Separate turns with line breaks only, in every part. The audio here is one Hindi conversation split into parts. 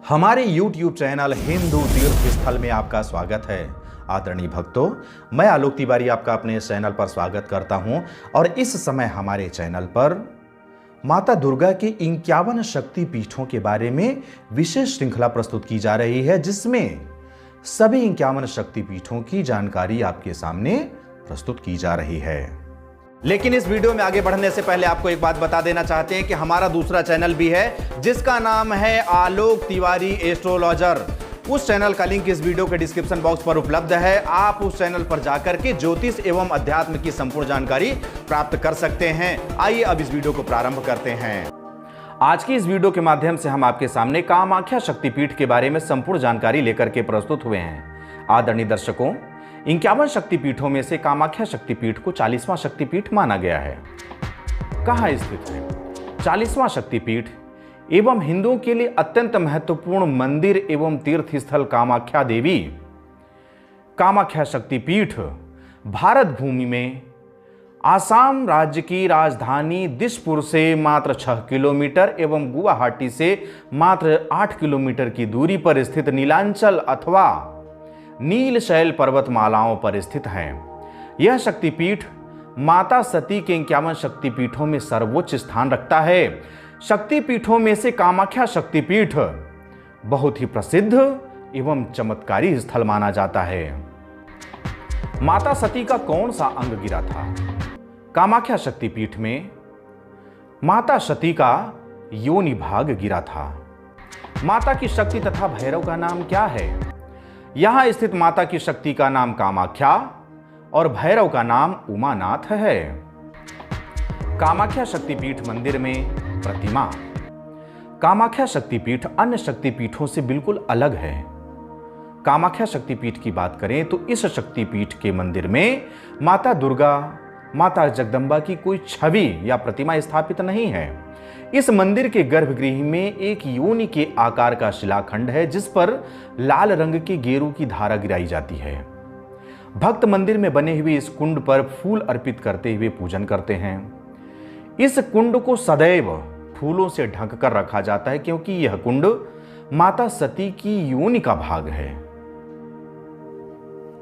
हमारे YouTube चैनल हिंदू तीर्थ स्थल में आपका स्वागत है। आदरणीय भक्तों, मैं आलोक तिवारी आपका अपने चैनल पर स्वागत करता हूं और इस समय हमारे चैनल पर माता दुर्गा की 51 शक्ति पीठों के बारे में विशेष श्रृंखला प्रस्तुत की जा रही है, जिसमें सभी 51 शक्ति पीठों की जानकारी आपके सामने प्रस्तुत की जा रही है। लेकिन इस वीडियो में आगे बढ़ने से पहले आपको एक बात बता देना चाहते हैं कि हमारा दूसरा चैनल भी है, जिसका नाम है आलोक तिवारी एस्ट्रोलॉजर। उस चैनल का लिंक इस वीडियो के डिस्क्रिप्शन बॉक्स पर उपलब्ध है। आप उस चैनल पर जाकर के ज्योतिष एवं अध्यात्म की संपूर्ण जानकारी प्राप्त कर सकते हैं। आइए अब इस वीडियो को प्रारंभ करते हैं। आज की इस वीडियो के माध्यम से हम आपके सामने कामाख्या शक्तिपीठ के बारे में संपूर्ण जानकारी लेकर के प्रस्तुत हुए हैं। आदरणीय दर्शकों, 51 शक्तिपीठों में से कामाख्या शक्तिपीठ को 40वां शक्तिपीठ माना गया है। कहाँ स्थित है 40वां शक्तिपीठ एवं हिंदुओं के लिए अत्यंत महत्वपूर्ण मंदिर एवं तीर्थ स्थल कामाख्या देवी कामाख्या शक्तिपीठ भारत भूमि में आसाम राज्य की राजधानी दिसपुर से मात्र 6 किलोमीटर एवं गुवाहाटी से मात्र 8 किलोमीटर की दूरी पर स्थित नीलांचल अथवा नीलशैल पर्वतमालाओं पर स्थित है। यह शक्तिपीठ माता सती के 51 शक्तिपीठों में सर्वोच्च स्थान रखता है। शक्तिपीठों में से कामाख्या शक्तिपीठ बहुत ही प्रसिद्ध एवं चमत्कारी स्थल माना जाता है। माता सती का कौन सा अंग गिरा था? कामाख्या शक्तिपीठ में माता सती का योनि भाग गिरा था। माता की शक्ति तथा भैरव का नाम क्या है? यहां स्थित माता की शक्ति का नाम कामाख्या और भैरव का नाम उमानाथ है। कामाख्या शक्तिपीठ मंदिर में प्रतिमा। कामाख्या शक्तिपीठ अन्य शक्तिपीठों से बिल्कुल अलग है। कामाख्या शक्तिपीठ की बात करें तो इस शक्तिपीठ के मंदिर में माता दुर्गा, माता जगदम्बा की कोई छवि या प्रतिमा स्थापित नहीं है। इस मंदिर के गर्भगृह में एक योनि के आकार का शिलाखंड है, जिस पर लाल रंग के गेरू की धारा गिराई जाती है। भक्त मंदिर में बने हुए इस कुंड पर फूल अर्पित करते हुए पूजन करते हैं। इस कुंड को सदैव फूलों से ढक कर रखा जाता है, क्योंकि यह कुंड माता सती की योनि का भाग है।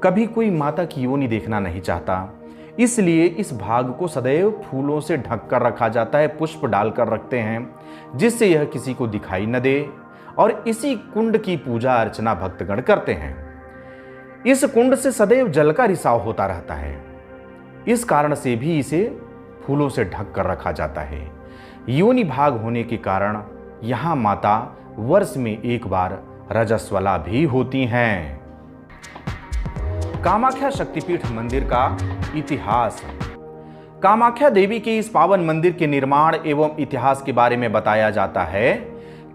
कभी कोई माता की योनि देखना नहीं चाहता, इसलिए इस भाग को सदैव फूलों से ढक कर रखा जाता है। पुष्प डालकर रखते हैं, जिससे यह किसी को दिखाई न दे, और इसी कुंड की पूजा अर्चना भक्तगण करते हैं। इस कुंड से सदैव जल का रिसाव होता रहता है। इस कारण से भी इसे फूलों से ढक कर रखा जाता है। योनि भाग होने के कारण यहां माता वर्ष में एक बार रजस्वला भी होती हैं। कामाख्या शक्तिपीठ मंदिर का इतिहास। कामाख्या देवी के इस पावन मंदिर के निर्माण एवं इतिहास के बारे में बताया जाता है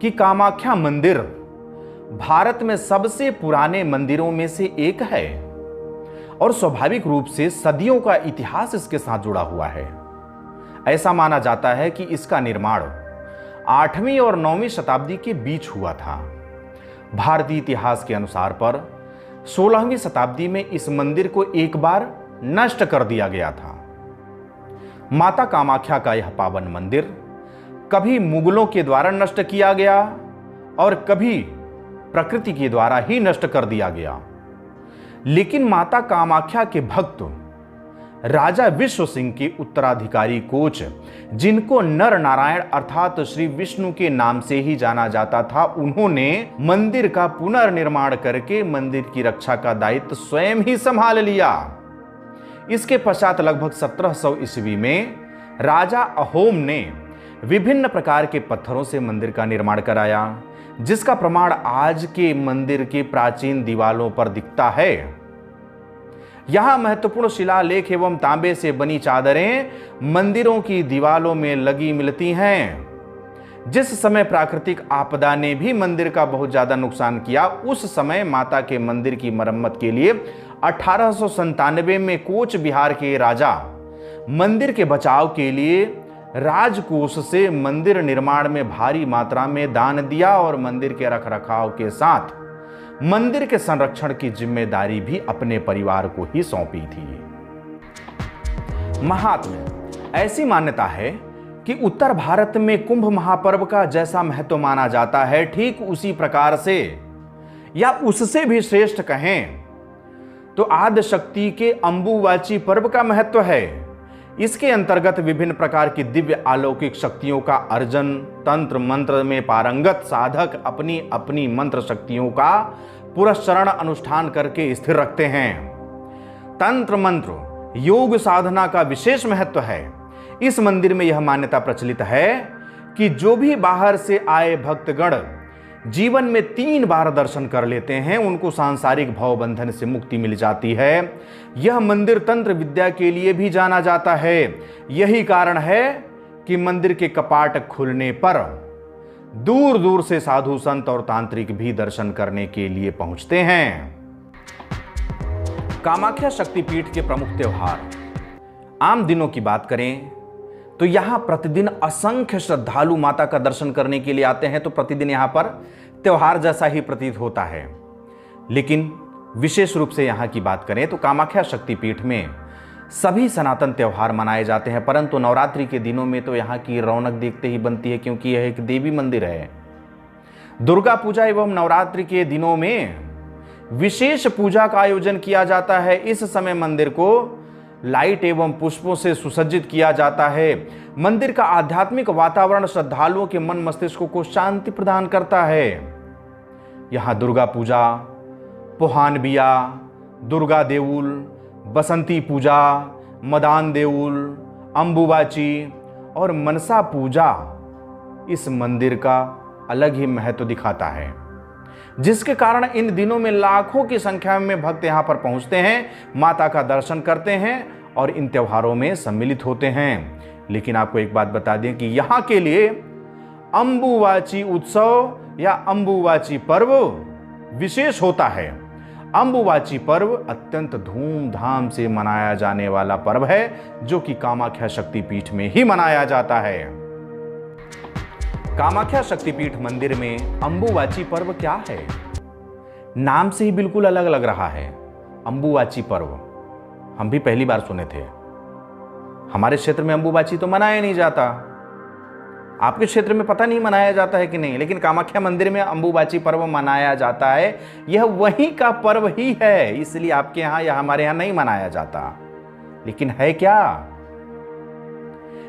कि कामाख्या मंदिर भारत में सबसे पुराने मंदिरों में से एक है और स्वाभाविक रूप से सदियों का इतिहास इसके साथ जुड़ा हुआ है। ऐसा माना जाता है कि इसका निर्माण 8वीं और 9वीं शताब्दी के बीच हुआ था। भारतीय इतिहास के अनुसार पर 16वीं शताब्दी में इस मंदिर को एक बार नष्ट कर दिया गया था। माता कामाख्या का यह पावन मंदिर कभी मुगलों के द्वारा नष्ट किया गया और कभी प्रकृति के द्वारा ही नष्ट कर दिया गया। लेकिन माता कामाख्या के भक्त राजा विश्व सिंह के उत्तराधिकारी कोच, जिनको नर नारायण अर्थात श्री विष्णु के नाम से ही जाना जाता था, उन्होंने मंदिर का पुनर्निर्माण करके मंदिर की रक्षा का दायित्व स्वयं ही संभाल लिया। इसके पश्चात लगभग 1700 ईस्वी में राजा अहोम ने विभिन्न प्रकार के पत्थरों से मंदिर का निर्माण कराया, जिसका प्रमाण आज के मंदिर के प्राचीन दीवारों पर दिखता है। यहां महत्वपूर्ण शिलालेख एवं तांबे से बनी चादरें मंदिरों की दीवारों में लगी मिलती हैं। जिस समय प्राकृतिक आपदा ने भी मंदिर का बहुत ज्यादा नुकसान किया, उस समय माता के मंदिर की मरम्मत के लिए 1897 में कोच बिहार के राजा मंदिर के बचाव के लिए राजकोष से मंदिर निर्माण में भारी मात्रा में दान दिया और मंदिर के रखरखाव के साथ मंदिर के संरक्षण की जिम्मेदारी भी अपने परिवार को ही सौंपी थी। महात्म्य। ऐसी मान्यता है कि उत्तर भारत में कुंभ महापर्व का जैसा महत्व माना जाता है, ठीक उसी प्रकार से या उससे भी श्रेष्ठ कहें तो आदिशक्ति के अंबुवाची पर्व का महत्व है। इसके अंतर्गत विभिन्न प्रकार की दिव्य अलौकिक शक्तियों का अर्जन, तंत्र मंत्र में पारंगत साधक अपनी अपनी मंत्र शक्तियों का पुरस्चरण अनुष्ठान करके स्थिर रखते हैं। तंत्र मंत्र योग साधना का विशेष महत्व है। इस मंदिर में यह मान्यता प्रचलित है कि जो भी बाहर से आए भक्तगण जीवन में 3 बार दर्शन कर लेते हैं, उनको सांसारिक भवबंधन से मुक्ति मिल जाती है। यह मंदिर तंत्र विद्या के लिए भी जाना जाता है। यही कारण है कि मंदिर के कपाट खुलने पर दूर दूर से साधु संत और तांत्रिक भी दर्शन करने के लिए पहुंचते हैं। कामाख्या शक्तिपीठ के प्रमुख त्योहार। आम दिनों की बात करें तो यहां प्रतिदिन असंख्य श्रद्धालु माता का दर्शन करने के लिए आते हैं, तो प्रतिदिन यहां पर त्योहार जैसा ही प्रतीत होता है। लेकिन विशेष रूप से यहां की बात करें तो कामाख्या शक्तिपीठ में सभी सनातन त्योहार मनाए जाते हैं, परंतु नवरात्रि के दिनों में तो यहां की रौनक देखते ही बनती है, क्योंकि यह एक देवी मंदिर है। दुर्गा पूजा एवं नवरात्रि के दिनों में विशेष पूजा का आयोजन किया जाता है। इस समय मंदिर को लाइट एवं पुष्पों से सुसज्जित किया जाता है। मंदिर का आध्यात्मिक वातावरण श्रद्धालुओं के मन मस्तिष्क को शांति प्रदान करता है। यहां दुर्गा पूजा, पोहान बिया, दुर्गा देउल, बसंती पूजा, मदान देउल, अंबुबाची और मनसा पूजा इस मंदिर का अलग ही महत्व दिखाता है, जिसके कारण इन दिनों में लाखों की संख्या में भक्त यहां पर पहुंचते हैं, माता का दर्शन करते हैं और इन त्योहारों में सम्मिलित होते हैं। लेकिन आपको एक बात बता दें कि यहां के लिए अंबुवाची उत्सव या अंबुवाची पर्व विशेष होता है। अंबुवाची पर्व अत्यंत धूमधाम से मनाया जाने वाला पर्व है, जो कि कामाख्या शक्तिपीठ में ही मनाया जाता है। कामाख्या शक्तिपीठ मंदिर में अंबुवाची पर्व क्या है? नाम से ही बिल्कुल अलग लग रहा है। अंबुवाची पर्व हम भी पहली बार सुने थे। हमारे क्षेत्र में अंबुवाची तो मनाया नहीं जाता, आपके क्षेत्र में पता नहीं मनाया जाता है कि नहीं, लेकिन कामाख्या मंदिर में अंबुवाची पर्व मनाया जाता है। यह वहीं का पर्व ही है, इसलिए आपके यहां या हमारे यहां नहीं मनाया जाता। लेकिन है क्या?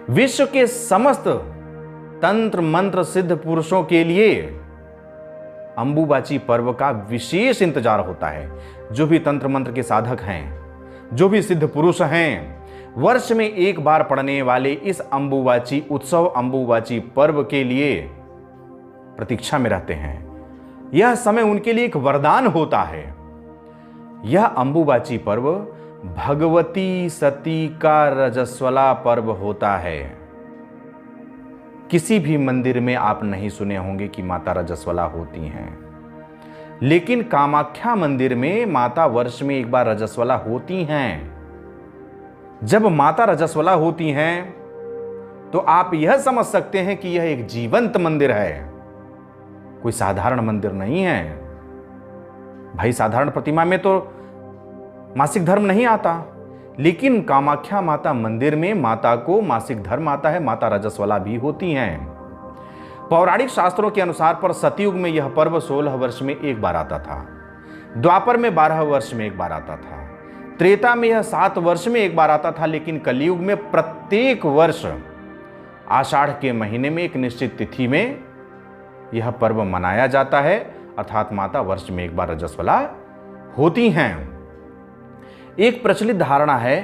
विश्व के समस्त तंत्र मंत्र सिद्ध पुरुषों के लिए अंबुबाची पर्व का विशेष इंतजार होता है। जो भी तंत्र मंत्र के साधक हैं, जो भी सिद्ध पुरुष हैं, वर्ष में एक बार पड़ने वाले इस अंबुबाची उत्सव, अंबुबाची पर्व के लिए प्रतीक्षा में रहते हैं। यह समय उनके लिए एक वरदान होता है। यह अंबुबाची पर्व भगवती सती का रजस्वला पर्व होता है। किसी भी मंदिर में आप नहीं सुने होंगे कि माता रजस्वला होती हैं, लेकिन कामाख्या मंदिर में माता वर्ष में एक बार रजस्वला होती हैं। जब माता रजस्वला होती हैं तो आप यह समझ सकते हैं कि यह एक जीवंत मंदिर है, कोई साधारण मंदिर नहीं है। भाई साधारण प्रतिमा में तो मासिक धर्म नहीं आता, लेकिन कामाख्या माता मंदिर में माता को मासिक धर्म आता है, माता रजस्वला भी होती हैं। पौराणिक शास्त्रों के अनुसार पर सतयुग में यह पर्व 16 वर्ष में एक बार आता था, द्वापर में 12 वर्ष में एक बार आता था, त्रेता में यह 7 वर्ष में एक बार आता था, लेकिन कलयुग में प्रत्येक वर्ष आषाढ़ के महीने में एक निश्चित तिथि में यह पर्व मनाया जाता है, अर्थात माता वर्ष में एक बार रजस्वला होती हैं। एक प्रचलित धारणा है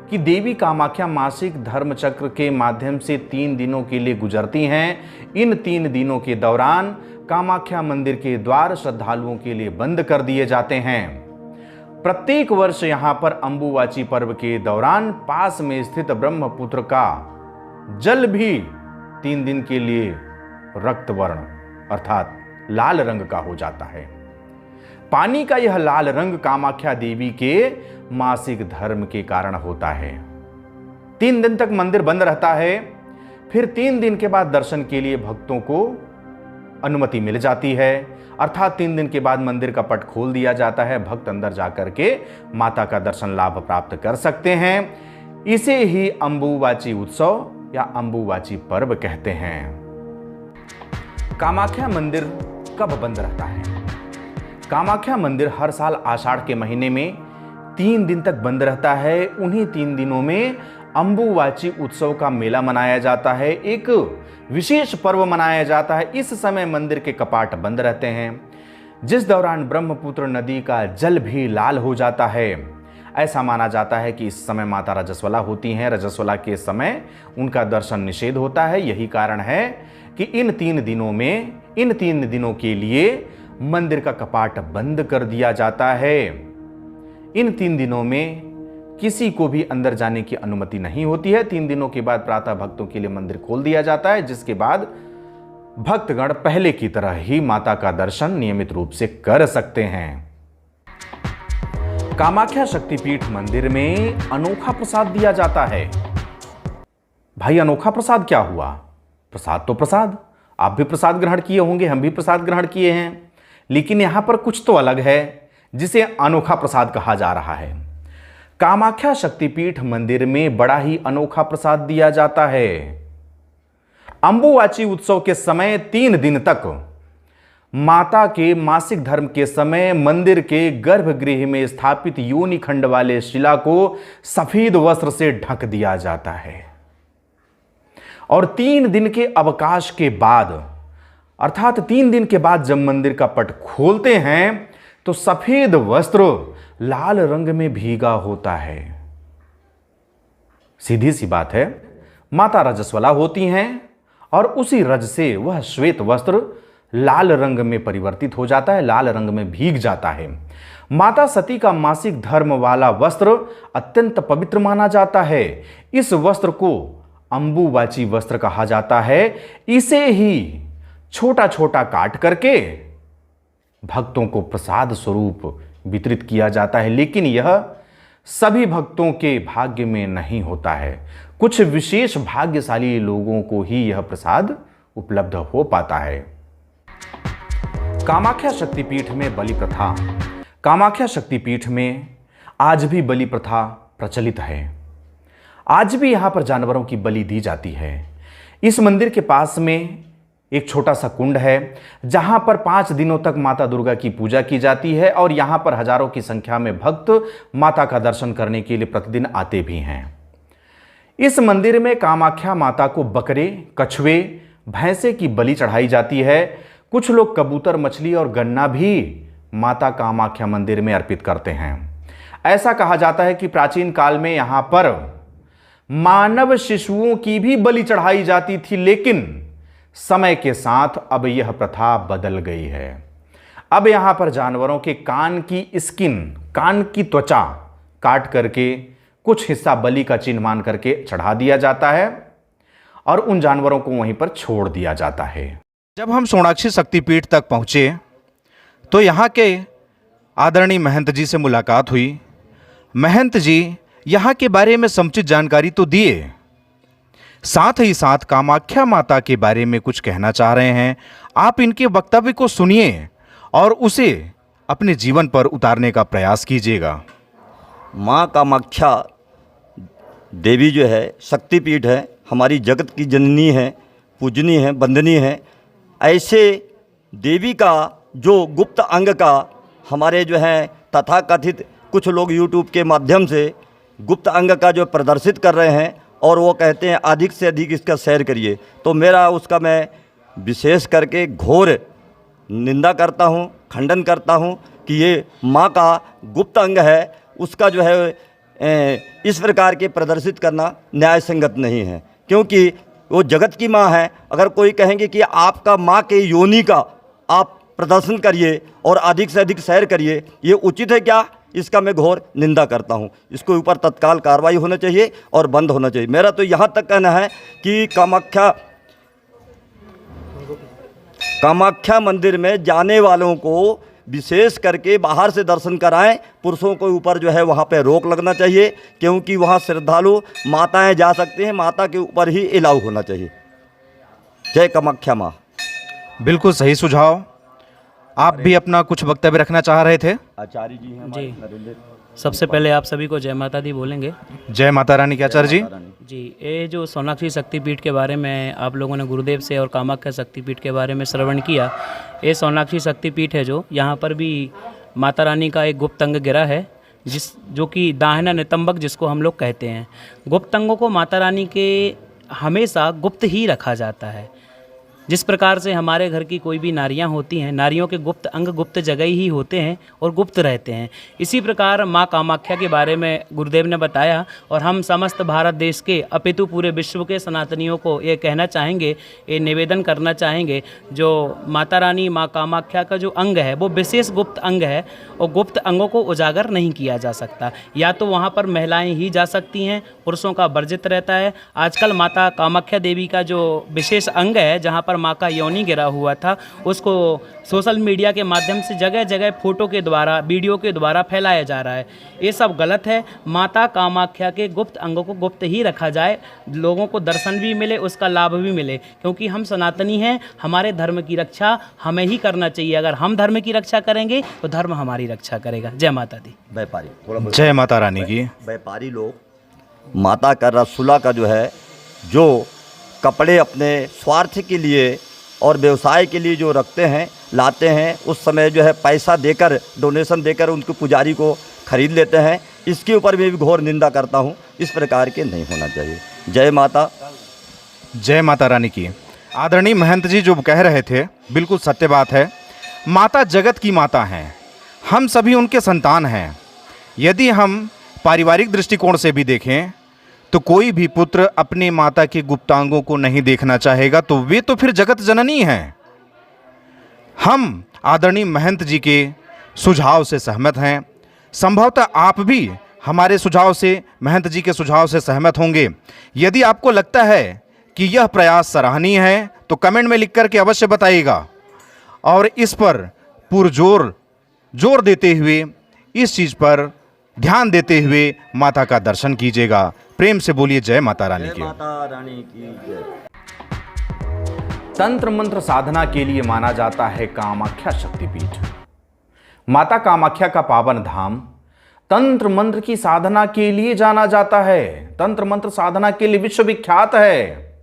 कि देवी कामाख्या मासिक धर्म चक्र के माध्यम से 3 दिनों के लिए गुजरती हैं। इन 3 दिनों के दौरान कामाख्या मंदिर के द्वार श्रद्धालुओं के लिए बंद कर दिए जाते हैं। प्रत्येक वर्ष यहां पर अंबुवाची पर्व के दौरान पास में स्थित ब्रह्मपुत्र का जल भी 3 दिन के लिए रक्त वर्ण अर्थात लाल रंग का हो जाता है। पानी का यह लाल रंग कामाख्या देवी के मासिक धर्म के कारण होता है। 3 दिन तक मंदिर बंद रहता है, फिर 3 दिन के बाद दर्शन के लिए भक्तों को अनुमति मिल जाती है, अर्थात 3 दिन के बाद मंदिर का पट खोल दिया जाता है। भक्त अंदर जाकर के माता का दर्शन लाभ प्राप्त कर सकते हैं। इसे ही अंबुवाची उत्सव या अंबुबाची पर्व कहते हैं। कामाख्या मंदिर कब बंद रहता है? कामाख्या मंदिर हर साल आषाढ़ के महीने में 3 दिन तक बंद रहता है। उन्हीं 3 दिनों में अंबुबाची उत्सव का मेला मनाया जाता है, एक विशेष पर्व मनाया जाता है। इस समय मंदिर के कपाट बंद रहते हैं, जिस दौरान ब्रह्मपुत्र नदी का जल भी लाल हो जाता है। ऐसा माना जाता है कि इस समय माता रजस्वला होती हैं। रजस्वला के समय उनका दर्शन निषेध होता है। यही कारण है कि इन 3 दिनों के लिए मंदिर का कपाट बंद कर दिया जाता है। इन 3 दिनों में किसी को भी अंदर जाने की अनुमति नहीं होती है। 3 दिनों के बाद प्रातः भक्तों के लिए मंदिर खोल दिया जाता है, जिसके बाद भक्तगण पहले की तरह ही माता का दर्शन नियमित रूप से कर सकते हैं। कामाख्या शक्तिपीठ मंदिर में अनोखा प्रसाद दिया जाता है। भाई अनोखा प्रसाद क्या हुआ? प्रसाद तो प्रसाद, आप भी प्रसाद ग्रहण किए होंगे, हम भी प्रसाद ग्रहण किए हैं, लेकिन यहां पर कुछ तो अलग है जिसे अनोखा प्रसाद कहा जा रहा है। कामाख्या शक्तिपीठ मंदिर में बड़ा ही अनोखा प्रसाद दिया जाता है। अंबुबाची उत्सव के समय 3 दिन तक माता के मासिक धर्म के समय मंदिर के गर्भगृह में स्थापित योनि खंड वाले शिला को सफेद वस्त्र से ढक दिया जाता है और 3 दिन के अवकाश के बाद, अर्थात 3 दिन के बाद जब मंदिर का पट खोलते हैं तो सफेद वस्त्र लाल रंग में भीगा होता है। सीधी सी बात है, माता रजस्वला होती हैं और उसी रज से वह श्वेत वस्त्र लाल रंग में परिवर्तित हो जाता है, लाल रंग में भीग जाता है। माता सती का मासिक धर्म वाला वस्त्र अत्यंत पवित्र माना जाता है। इस वस्त्र को अंबुबाची वस्त्र कहा जाता है। इसे ही छोटा छोटा काट करके भक्तों को प्रसाद स्वरूप वितरित किया जाता है, लेकिन यह सभी भक्तों के भाग्य में नहीं होता है। कुछ विशेष भाग्यशाली लोगों को ही यह प्रसाद उपलब्ध हो पाता है। कामाख्या शक्तिपीठ में बलि प्रथा। कामाख्या शक्तिपीठ में आज भी बलि प्रथा प्रचलित है। आज भी यहां पर जानवरों की बलि दी जाती है। इस मंदिर के पास में एक छोटा सा कुंड है जहां पर 5 दिनों तक माता दुर्गा की पूजा की जाती है और यहां पर हजारों की संख्या में भक्त माता का दर्शन करने के लिए प्रतिदिन आते भी हैं। इस मंदिर में कामाख्या माता को बकरे, कछुए, भैंसे की बलि चढ़ाई जाती है। कुछ लोग कबूतर, मछली और गन्ना भी माता कामाख्या मंदिर में अर्पित करते हैं। ऐसा कहा जाता है कि प्राचीन काल में यहां पर मानव शिशुओं की भी बलि चढ़ाई जाती थी, लेकिन समय के साथ अब यह प्रथा बदल गई है। अब यहां पर जानवरों के कान की स्किन, कान की त्वचा काट करके कुछ हिस्सा बलि का चिन्ह मान करके चढ़ा दिया जाता है और उन जानवरों को वहीं पर छोड़ दिया जाता है। जब हम सोनाक्षी शक्तिपीठ तक पहुंचे तो यहाँ के आदरणीय महंत जी से मुलाकात हुई। महंत जी यहाँ के बारे में समुचित जानकारी तो दिए, साथ ही साथ कामाख्या माता के बारे में कुछ कहना चाह रहे हैं। आप इनके वक्तव्य को सुनिए और उसे अपने जीवन पर उतारने का प्रयास कीजिएगा।
माँ कामाख्या देवी जो है शक्तिपीठ है, हमारी जगत की जननी है, पूजनीय है, वंदनीय है। ऐसे देवी का जो गुप्त अंग का हमारे जो है तथाकथित कुछ लोग यूट्यूब के माध्यम से गुप्त अंग का जो प्रदर्शित कर रहे हैं और वो कहते हैं अधिक से अधिक इसका शेयर करिए, तो मेरा उसका मैं विशेष करके घोर निंदा करता हूँ, खंडन करता हूँ कि ये माँ का गुप्त अंग है, उसका जो है इस प्रकार के प्रदर्शित करना न्याय संगत नहीं है, क्योंकि वो जगत की माँ है। अगर कोई कहेंगे कि आपका माँ के योनि का आप प्रदर्शन करिए और अधिक से अधिक शेयर करिए, ये उचित है क्या? इसका मैं घोर निंदा करता हूँ। इसके ऊपर तत्काल कार्रवाई होना चाहिए और बंद होना चाहिए। मेरा तो यहाँ तक कहना है कि कामाख्या मंदिर में जाने वालों को विशेष करके बाहर से दर्शन कराएं। पुरुषों के ऊपर जो है वहाँ पे रोक लगना चाहिए, क्योंकि वहाँ श्रद्धालु माताएं जा सकते हैं, माता के ऊपर ही अलाउ होना चाहिए। जय कामाख्या माँ।
बिल्कुल सही सुझाव। आप भी अपना कुछ वक्तव्य रखना चाह रहे थे?
आचार्य जी हैं
जी, सबसे पहले आप सभी को जय माता दी बोलेंगे।
जय माता रानी के आचार्य जी।
जी, ये जो सोनाक्षी शक्तिपीठ के बारे में आप लोगों ने गुरुदेव से और कामाख्या शक्तिपीठ के बारे में श्रवण किया। ये सोनाक्षी शक्तिपीठ है जो यहाँ पर भी माता रानी का एक गुप्त अंग गिरा है, जो कि दाहिना नितंबक जिसको हम लोग कहते हैं। गुप्त अंगों को माता रानी के हमेशा गुप्त ही रखा जाता है। जिस प्रकार से हमारे घर की कोई भी नारियां होती हैं, नारियों के गुप्त अंग गुप्त जगह ही होते हैं और गुप्त रहते हैं। इसी प्रकार माँ कामाख्या के बारे में गुरुदेव ने बताया और हम समस्त भारत देश के अपितु पूरे विश्व के सनातनियों को ये कहना चाहेंगे, ये निवेदन करना चाहेंगे, जो माता रानी माँ कामाख्या का जो अंग है वो विशेष गुप्त अंग है और गुप्त अंगों को उजागर नहीं किया जा सकता। या तो वहाँ पर महिलाएँ ही जा सकती हैं, पुरुषों का वर्जित रहता है। आजकल माता कामाख्या देवी का जो विशेष अंग है जहाँ पर माँ का योनि गिरा हुआ था, उसको सोशल मीडिया के माध्यम से जगह जगह फोटो के द्वारा, वीडियो के द्वारा फैलाया जा रहा है। ये सब गलत है। माता कामाख्या के गुप्त अंगों को गुप्त ही रखा जाए, लोगों को दर्शन भी मिले, उसका लाभ भी मिले, क्योंकि हम सनातनी हैं। हमारे धर्म की रक्षा हमें ही करना चाहिए। अगर हम धर्म की रक्षा करेंगे तो धर्म हमारी रक्षा करेगा। जय माता दी।
व्यापारी
जय माता रानी की।
व्यापारी लोग माता का रसगुल्ला का जो है, जो कपड़े अपने स्वार्थ के लिए और व्यवसाय के लिए जो रखते हैं, लाते हैं, उस समय जो है पैसा देकर, डोनेशन देकर उनको पुजारी को खरीद लेते हैं। इसके ऊपर मैं भी घोर निंदा करता हूँ। इस प्रकार के नहीं होना चाहिए। जय माता।
जय माता रानी की। आदरणीय महंत जी जो कह रहे थे, बिल्कुल सत्य बात है। माता जगत की माता हैं, हम सभी उनके संतान हैं। यदि हम पारिवारिक दृष्टिकोण से भी देखें तो कोई भी पुत्र अपने माता के गुप्तांगों को नहीं देखना चाहेगा, तो वे तो फिर जगत जननी हैं। हम आदरणीय महंत जी के सुझाव से सहमत हैं। संभवतः आप भी हमारे सुझाव से, महंत जी के सुझाव से सहमत होंगे। यदि आपको लगता है कि यह प्रयास सराहनीय है तो कमेंट में लिख करके अवश्य बताइएगा और इस पर पुरजोर जोर देते हुए, इस चीज़ पर ध्यान देते हुए माता का दर्शन कीजिएगा। प्रेम से बोलिए जय माता रानी की।
जय माता रानी की जय।
तंत्र मंत्र साधना के लिए माना जाता है कामाख्या शक्तिपीठ। माता कामाख्या का पावन धाम तंत्र मंत्र की साधना के लिए जाना जाता है। तंत्र मंत्र साधना के लिए विश्वविख्यात है।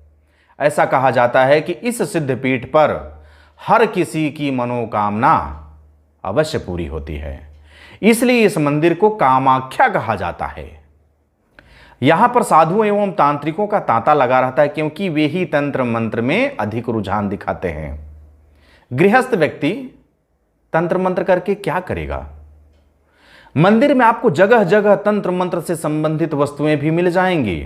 ऐसा कहा जाता है कि इस सिद्ध पीठ पर हर किसी की मनोकामना अवश्य पूरी होती है। इसलिए इस मंदिर को कामाख्या कहा जाता है। यहां पर साधुओं एवं तांत्रिकों का तांता लगा रहता है, क्योंकि वे ही तंत्र मंत्र में अधिक रुझान दिखाते हैं। गृहस्थ व्यक्ति तंत्र मंत्र करके क्या करेगा? मंदिर में आपको जगह जगह तंत्र मंत्र से संबंधित वस्तुएं भी मिल जाएंगी।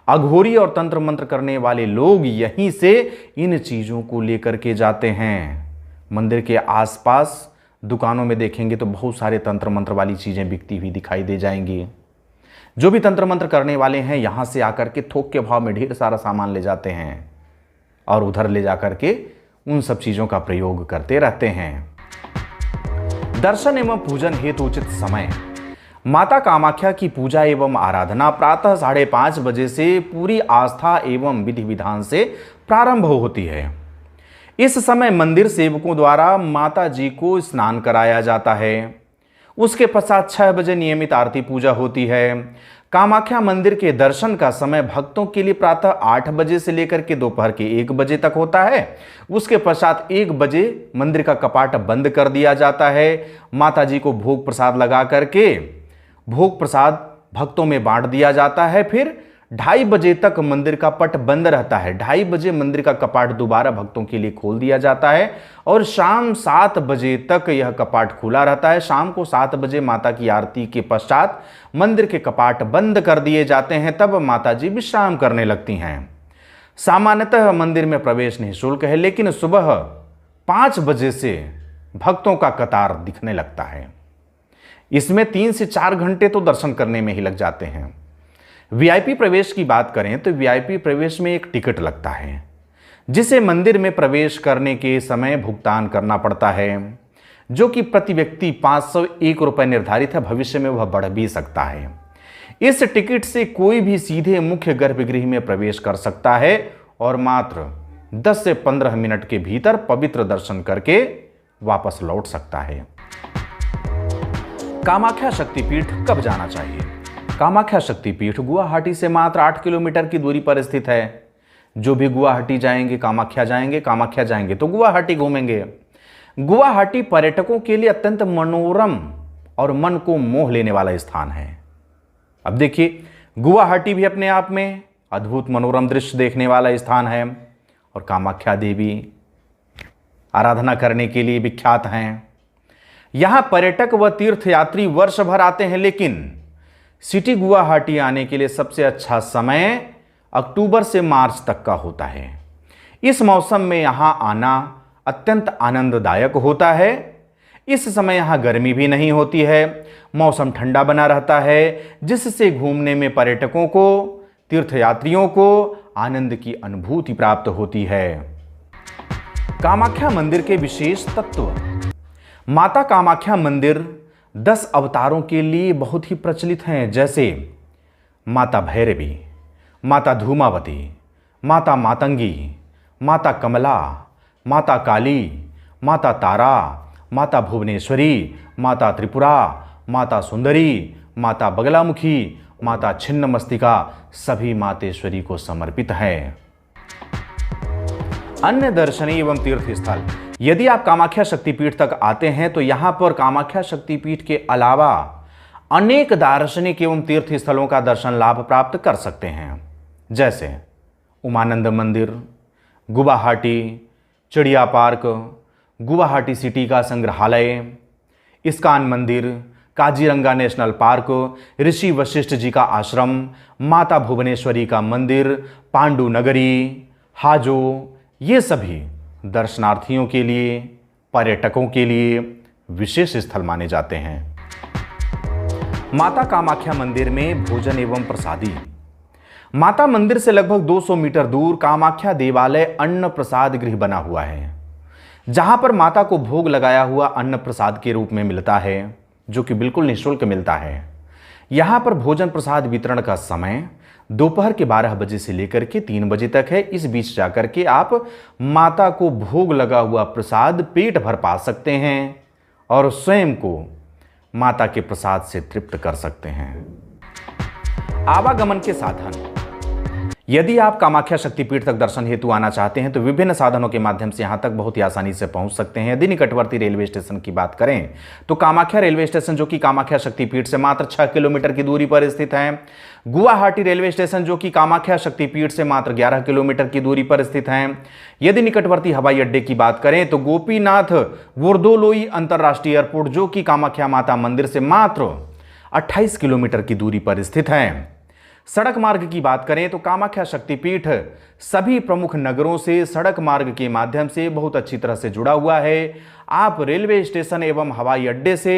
अघोरी और तंत्र मंत्र करने वाले लोग यहीं से इन चीजों को लेकर के जाते हैं। मंदिर के आसपास दुकानों में देखेंगे तो बहुत सारे तंत्र मंत्र वाली चीजें बिकती हुई दिखाई दे जाएंगी। जो भी तंत्र मंत्र करने वाले हैं यहां से आकर के थोक के भाव में ढेर सारा सामान ले जाते हैं और उधर ले जाकर के उन सब चीजों का प्रयोग करते रहते हैं। दर्शन एवं पूजन हेतु उचित समय। माता कामाख्या की पूजा एवं आराधना प्रातः 5:30 बजे से पूरी आस्था एवं विधि विधान से प्रारंभ होती है। इस समय मंदिर सेवकों द्वारा माता जी को स्नान कराया जाता है। उसके पश्चात 6 बजे नियमित आरती पूजा होती है। कामाख्या मंदिर के दर्शन का समय भक्तों के लिए प्रातः 8 बजे से लेकर के दोपहर के 1 बजे तक होता है। उसके पश्चात 1 बजे मंदिर का कपाट बंद कर दिया जाता है। माता जी को भोग प्रसाद लगा करके भोग प्रसाद भक्तों में बांट दिया जाता है। फिर 2:30 बजे तक मंदिर का पट बंद रहता है। 2:30 बजे मंदिर का कपाट दोबारा भक्तों के लिए खोल दिया जाता है और शाम 7 बजे तक यह कपाट खुला रहता है। शाम को 7 बजे माता की आरती के पश्चात मंदिर के कपाट बंद कर दिए जाते हैं। तब माता जी विश्राम करने लगती हैं। सामान्यतः मंदिर में प्रवेश निःशुल्क है, लेकिन सुबह 5 बजे से भक्तों का कतार दिखने लगता है। इसमें 3 से 4 घंटे तो दर्शन करने में ही लग जाते हैं। वीआईपी प्रवेश की बात करें तो वीआईपी प्रवेश में एक टिकट लगता है, जिसे मंदिर में प्रवेश करने के समय भुगतान करना पड़ता है, जो कि प्रति व्यक्ति 501 रुपये निर्धारित है। भविष्य में वह बढ़ भी सकता है। इस टिकट से कोई भी सीधे मुख्य गर्भगृह में प्रवेश कर सकता है और मात्र 10 से 15 मिनट के भीतर पवित्र दर्शन करके वापस लौट सकता है। कामाख्या शक्तिपीठ कब जाना चाहिए? कामाख्या शक्तिपीठ गुवाहाटी से मात्र 8 किलोमीटर की दूरी पर स्थित है। जो भी गुवाहाटी जाएंगे, कामाख्या जाएंगे तो गुवाहाटी घूमेंगे। गुवाहाटी पर्यटकों के लिए अत्यंत मनोरम और मन को मोह लेने वाला स्थान है। अब देखिए, गुवाहाटी भी अपने आप में अद्भुत मनोरम दृश्य देखने वाला स्थान है और कामाख्या देवी आराधना करने के लिए विख्यात हैं। यहां पर्यटक व तीर्थयात्री वर्ष भर आते हैं, लेकिन सिटी गुवाहाटी आने के लिए सबसे अच्छा समय अक्टूबर से मार्च तक का होता है। इस मौसम में यहां आना अत्यंत आनंददायक होता है। इस समय यहां गर्मी भी नहीं होती है, मौसम ठंडा बना रहता है, जिससे घूमने में पर्यटकों को, तीर्थयात्रियों को आनंद की अनुभूति प्राप्त होती है। कामाख्या मंदिर के विशेष तत्व। माता कामाख्या मंदिर 10 अवतारों के लिए बहुत ही प्रचलित हैं, जैसे माता भैरवी, माता धूमावती, माता मातंगी, माता कमला, माता काली, माता तारा, माता भुवनेश्वरी, माता त्रिपुरा, माता सुंदरी, माता बगलामुखी, माता छिन्नमस्तिका सभी मातेश्वरी को समर्पित है। अन्य दर्शनीय एवं तीर्थ स्थल। यदि आप कामाख्या शक्तिपीठ तक आते हैं तो यहां पर कामाख्या शक्तिपीठ के अलावा अनेक दार्शनिक एवं तीर्थ स्थलों का दर्शन लाभ प्राप्त कर सकते हैं, जैसे उमानंद मंदिर, गुवाहाटी चिड़िया पार्क, गुवाहाटी सिटी का संग्रहालय, इस्कॉन मंदिर, काजीरंगा नेशनल पार्क, ऋषि वशिष्ठ जी का आश्रम, माता भुवनेश्वरी का मंदिर, पांडु नगरी, हाजो, ये सभी दर्शनार्थियों के लिए, पर्यटकों के लिए विशेष स्थल माने जाते हैं। माता कामाख्या मंदिर में भोजन एवं प्रसादी। माता मंदिर से लगभग 200 मीटर दूर कामाख्या देवालय अन्न प्रसाद गृह बना हुआ है, जहां पर माता को भोग लगाया हुआ अन्न प्रसाद के रूप में मिलता है, जो कि बिल्कुल निःशुल्क मिलता है। यहां पर भोजन प्रसाद वितरण का समय दोपहर के 12 बजे से लेकर के 3 बजे तक है। इस बीच जाकर के आप माता को भोग लगा हुआ प्रसाद पेट भर पा सकते हैं और स्वयं को माता के प्रसाद से तृप्त कर सकते हैं। आवागमन के साधन। यदि आप कामाख्या शक्तिपीठ तक दर्शन हेतु आना चाहते हैं तो विभिन्न साधनों के माध्यम से यहां तक बहुत ही आसानी से पहुंच सकते हैं। यदि निकटवर्ती रेलवे स्टेशन की बात करें तो कामाख्या रेलवे स्टेशन, जो कि कामाख्या शक्तिपीठ से मात्र 6 किलोमीटर की दूरी पर स्थित है। गुवाहाटी रेलवे स्टेशन, जो कि कामाख्या शक्तिपीठ से मात्र 11 किलोमीटर की दूरी पर स्थित है। यदि निकटवर्ती हवाई अड्डे की बात करें तो गोपीनाथ बोरदोलोई अंतर्राष्ट्रीय एयरपोर्ट, जो कि कामाख्या माता मंदिर से मात्र 28 किलोमीटर की दूरी पर स्थित है। सड़क मार्ग की बात करें तो कामाख्या शक्तिपीठ सभी प्रमुख नगरों से सड़क मार्ग के माध्यम से बहुत अच्छी तरह से जुड़ा हुआ है। आप रेलवे स्टेशन एवं हवाई अड्डे से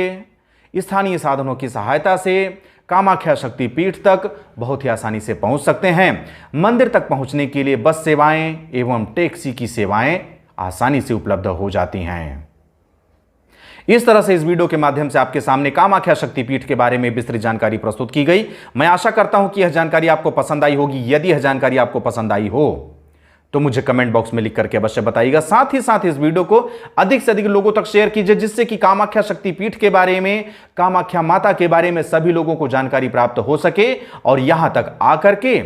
स्थानीय साधनों की सहायता से कामाख्या शक्तिपीठ तक बहुत ही आसानी से पहुंच सकते हैं। मंदिर तक पहुंचने के लिए बस सेवाएं एवं टैक्सी की सेवाएं आसानी से उपलब्ध हो जाती हैं। इस तरह से इस वीडियो के माध्यम से आपके सामने कामाख्या शक्तिपीठ के बारे में विस्तृत जानकारी प्रस्तुत की गई। मैं आशा करता हूं कि यह जानकारी आपको पसंद आई होगी। यदि यह जानकारी आपको पसंद आई हो तो मुझे कमेंट बॉक्स में लिख करके अवश्य बताइएगा। साथ ही साथ इस वीडियो को अधिक से अधिक लोगों तक शेयर कीजिए, जिससे कि कामाख्या शक्तिपीठ के बारे में, कामाख्या माता के बारे में सभी लोगों को जानकारी प्राप्त हो सके और यहां तक आकर के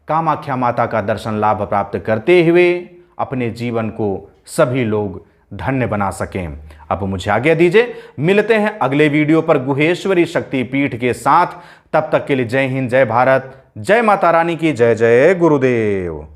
कामाख्या माता का दर्शन लाभ प्राप्त करते हुए अपने जीवन को सभी लोग धन्य बना सकें। अब मुझे आज्ञा दीजिए, मिलते हैं अगले वीडियो पर गुहेश्वरी शक्तिपीठ के साथ। तब तक के लिए जय हिंद, जय भारत, जय माता रानी की जय। जय गुरुदेव।